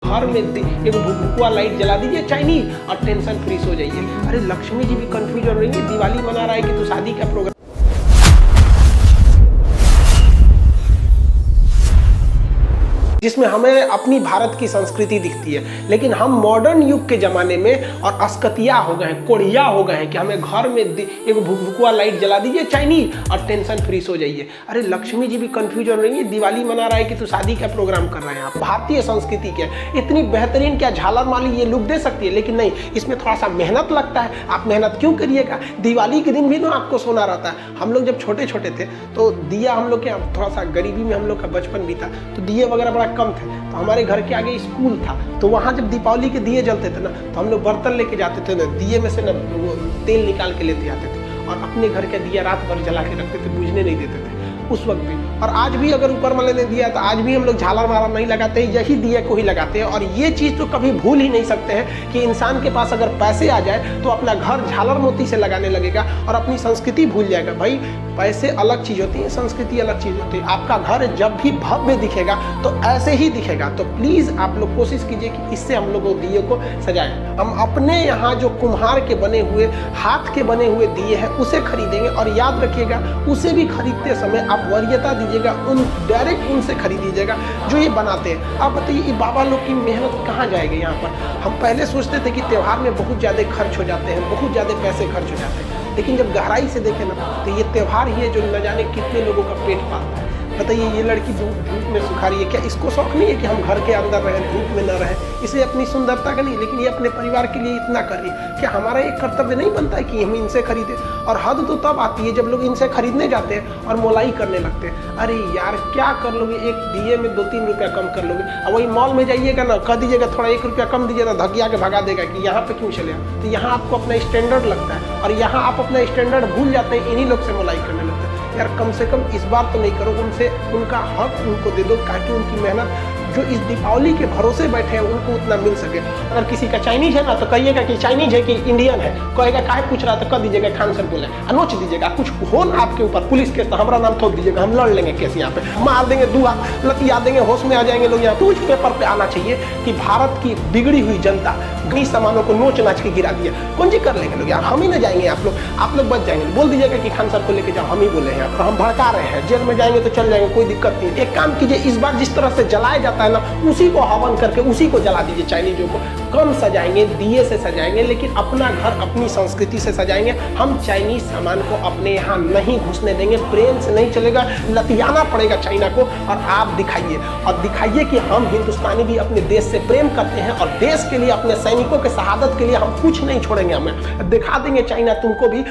घर में एक भुकभुकवा लाइट जला दीजिए चाइनीज और टेंशन फ्री सो जाइए। अरे लक्ष्मी जी भी कंफ्यूज हो रही है, दिवाली मना रहा है कि तू शादी का प्रोग्राम, जिसमें हमें अपनी भारत की संस्कृति दिखती है। लेकिन हम मॉडर्न युग के ज़माने में और अस्कतिया हो गए हैं, कोढ़िया हो गए हैं कि हमें घर में एक भुकभुकवा लाइट जला दीजिए चाइनीज और टेंशन फ्री सो जाइए। अरे लक्ष्मी जी भी कंफ्यूज हो रही है, दिवाली मना रहा है कि तू शादी का प्रोग्राम कर रहे हैं। आप भारतीय संस्कृति के इतनी बेहतरीन क्या झालर माली ये लुक दे सकती है, लेकिन नहीं, इसमें थोड़ा सा मेहनत लगता है। आप मेहनत क्यों करिएगा, दिवाली के दिन भी ना आपको सोना रहता है। हम लोग जब छोटे छोटे थे तो दिया, हम लोग के थोड़ा सा गरीबी में हम लोग का बचपन भी था, तो दिए वगैरह बड़ा कम थे। तो हमारे घर के आगे स्कूल था, तो वहाँ जब दीपावली के दिए जलते थे ना, तो हम लोग बर्तन लेके जाते थे ना, दिए में से ना वो तेल निकाल के लेते आते थे और अपने घर के दिया रात भर जला के रखते थे, बुझने नहीं देते थे उस वक्त भी। और आज भी अगर ऊपर वाले ने दिया तो आज भी हम लोग झालर मारा नहीं लगाते, यही दिए को ही लगाते हैं। और ये चीज़ तो कभी भूल ही नहीं सकते हैं कि इंसान के पास अगर पैसे आ जाए तो अपना घर झालर मोती से लगाने लगेगा और अपनी संस्कृति भूल जाएगा। भाई पैसे अलग चीज़ होती है, संस्कृति अलग चीज़ होती है। आपका घर जब भी भव्य दिखेगा तो ऐसे ही दिखेगा। तो प्लीज़ आप लोग कोशिश कीजिए कि इससे हम लोग दिए को सजाएं। हम अपने यहाँ जो कुम्हार के बने हुए, हाथ के बने हुए दिए हैं उसे खरीदेंगे। और याद रखिएगा, उसे भी खरीदते समय आप वरीयता दीजिएगा, डायरेक्ट उनसे खरीदीजिएगा जो ये बनाते हैं। आप बताइए ये बाबा लोग की मेहनत कहाँ जाएगी यहाँ पर। हम पहले सोचते थे कि त्यौहार में बहुत ज़्यादा खर्च हो जाते हैं, बहुत ज़्यादा पैसे खर्च हो जाते हैं, लेकिन जब गहराई से देखें ना तो ये त्यौहार ही है जो न जाने कितने लोगों का पेट पालता है। बताइए ये लड़की धूप में सुखा रही है, क्या इसको शौक नहीं है कि हम घर के अंदर रहें, धूप में न रहें? इसे अपनी सुंदरता का नहीं, लेकिन ये अपने परिवार के लिए इतना कर रही है। क्या हमारा एक कर्तव्य नहीं बनता है कि हम इनसे खरीदें? और हद तो तब आती है जब लोग इनसे खरीदने जाते हैं और मोलाई करने लगते हैं। अरे यार क्या कर लोगे, एक दिए में 2-3 रुपया कम कर लोगे। अब वही मॉल में जाइएगा ना, कह दीजिएगा थोड़ा 1 रुपया कम दीजिएगा, धकिया के भगा देगा कि यहाँ पे क्यों चले। तो यहाँ आपको अपना स्टैंडर्ड लगता है और यहाँ आप अपना स्टैंडर्ड भूल जाते हैं, इन्हीं लोग से मोलाई करने लगते हैं। यार कम से कम इस बार तो नहीं करो, उनसे उनका हक उनको दे दो ताकि उनकी मेहनत जो इस दीपावली के भरोसे बैठे हैं उनको उतना मिल सके। अगर किसी का चाइनीज है ना तो कहिएगा कि चाइनीज है कि इंडियन है, कहेगा काहे पूछ रहा तो कह दीजिएगा खान सर बोले, नोच दीजिएगा। कुछ हो ना आपके ऊपर पुलिस केस तो हमारा नाम थोप दीजिएगा, हम लड़ लेंगे केस, यहाँ पे मार देंगे, 2 हाथ लतिया देंगे, होश में आ जाएंगे लोग। यहाँ न्यूज पेपर पे आना चाहिए कि भारत की बिगड़ी हुई जनता गई सामानों को नोच नाच के गिरा दिया। कौन जी कर लेंगे लोग, यहाँ हम ही ना जाएंगे, आप लोग बच जाएंगे। बोल दीजिएगा कि खान सर को लेके जाओ, हम ही बोले हैं और हम भड़का रहे हैं, जेल में जाएंगे तो चल जाएंगे, कोई दिक्कत नहीं। एक काम कीजिए, इस बार जिस तरह से जलाया जाता है ना, उसी को हवन करके उसी को जला दीजिए। चाइनीजों को कम सजाएंगे, दिए से सजाएंगे, लेकिन अपना घर अपनी संस्कृति से सजाएंगे। हम चाइनीज सामान को अपने यहाँ नहीं घुसने देंगे, प्रेम से नहीं चलेगा, लतियाना पड़ेगा चाइना को। और आप दिखाइए कि हम हिंदुस्तानी भी अपने देश से प्रेम करते हैं और देश के लिए, अपने सैनिकों के शहादत के लिए हम कुछ नहीं छोड़ेंगे। हमें दिखा देंगे चाइना तुमको भी